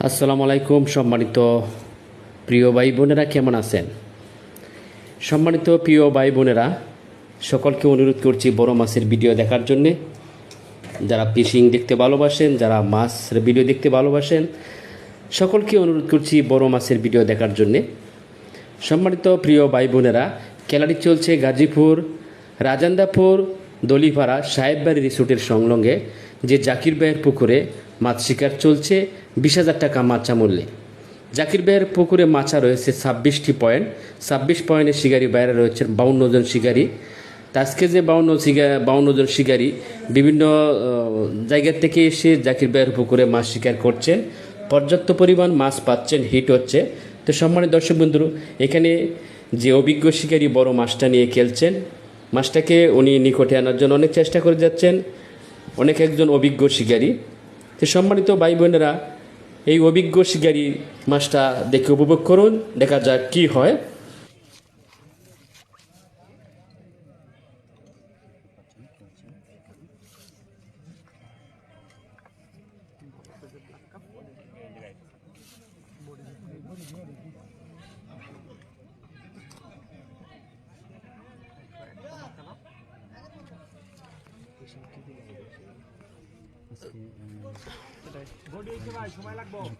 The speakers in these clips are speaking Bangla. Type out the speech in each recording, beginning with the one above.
আসসালামু আলাইকুম। সম্মানিত প্রিয় ভাই বোনেরা, কেমন আছেন? সম্মানিত প্রিয় ভাই বোনেরা, সকলকে অনুরোধ করছি বড় মাছের ভিডিও দেখার জন্যে। যারা ফিশিং দেখতে ভালোবাসেন, যারা মাছের ভিডিও দেখতে ভালোবাসেন, সকলকে অনুরোধ করছি বড় মাছের ভিডিও দেখার জন্যে। সম্মানিত প্রিয় ভাই বোনেরা, খেলাটি চলছে গাজীপুর রাজান্দাপুর দলিপাড়া সাহেববাড়ি রিসোর্টের সংলগ্নে যে জাকির ভাইয়ের পুকুরে মাছ শিকার চলছে 20,000 টাকা মাছা মূল্যে। জাকির ভাইয়ের পুকুরে মাছা রয়েছে 26টি পয়েন্ট। 26 পয়েন্টের শিকারি বাইরে রয়েছে 52 জন শিকারি। আজকে যে 52 জন শিকারি বিভিন্ন জায়গা থেকে এসে জাকির ভাইয়ের পুকুরে মাছ শিকার করছেন, পর্যাপ্ত পরিমাণ মাছ পাচ্ছেন, হিট হচ্ছে। তো সম্মানিত দর্শক বন্ধু, এখানে যে অভিজ্ঞ শিকারি বড় মাছটা নিয়ে খেলছেন, মাছটাকে উনি নিকটে আনার জন্য অনেক চেষ্টা করে যাচ্ছেন, একজন অভিজ্ঞ শিকারি। তো সম্মানিত ভাই বোনেরা, এই অভিজ্ঞ শিকারি মাছটা দেখে উপভোগ করুন, দেখা যাক কি হয়। সময় লাগবে 5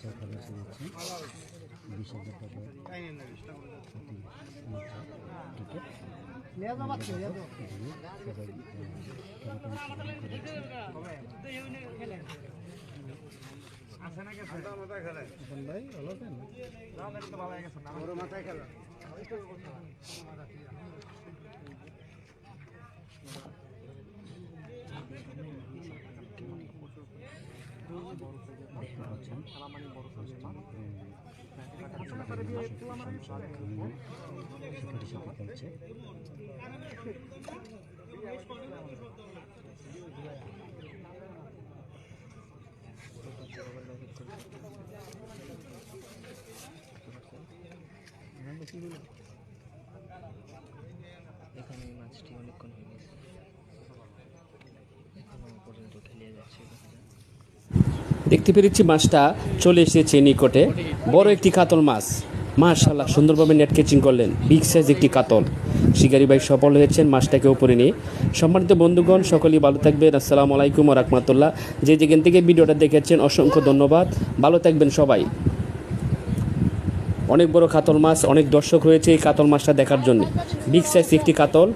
এখানে মাছটি অনেকক্ষণ হয়ে গেছে, এখনো পর্যন্ত খেলে যাচ্ছে। দেখতে পেরেছি মাছটা চলে এসেছে নিকটে। বড় একটি কাতল মাছ, মাশাআল্লাহ সুন্দরভাবে নেট ক্যাচিং করলেন। বিগ সাইজ একটি কাতল। শিকারি ভাই সফল হয়েছেন মাছটাকে উপরে নিয়ে। সম্মানিত বন্ধুগণ, সকলেই ভালো থাকবেন। আসসালামু আলাইকুম ওয়া রাহমাতুল্লাহ। যে যেখান থেকে ভিডিওটা দেখেছেন অসংখ্য ধন্যবাদ। ভালো থাকবেন সবাই। অনেক বড় কাতল মাছ, অনেক দর্শক রয়েছে এই কাতল মাছটা দেখার জন্য। বিগ সাইজ একটি কাতল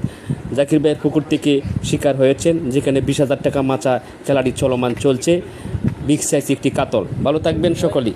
জাকির ভাইয়ের পুকুর থেকে শিকার হয়েছেন, যেখানে 20,000 টাকা মাছা খেলাটি চলমান চলছে। বিগ সাইজ একটি কাতল। ভালো থাকবেন সকলেই।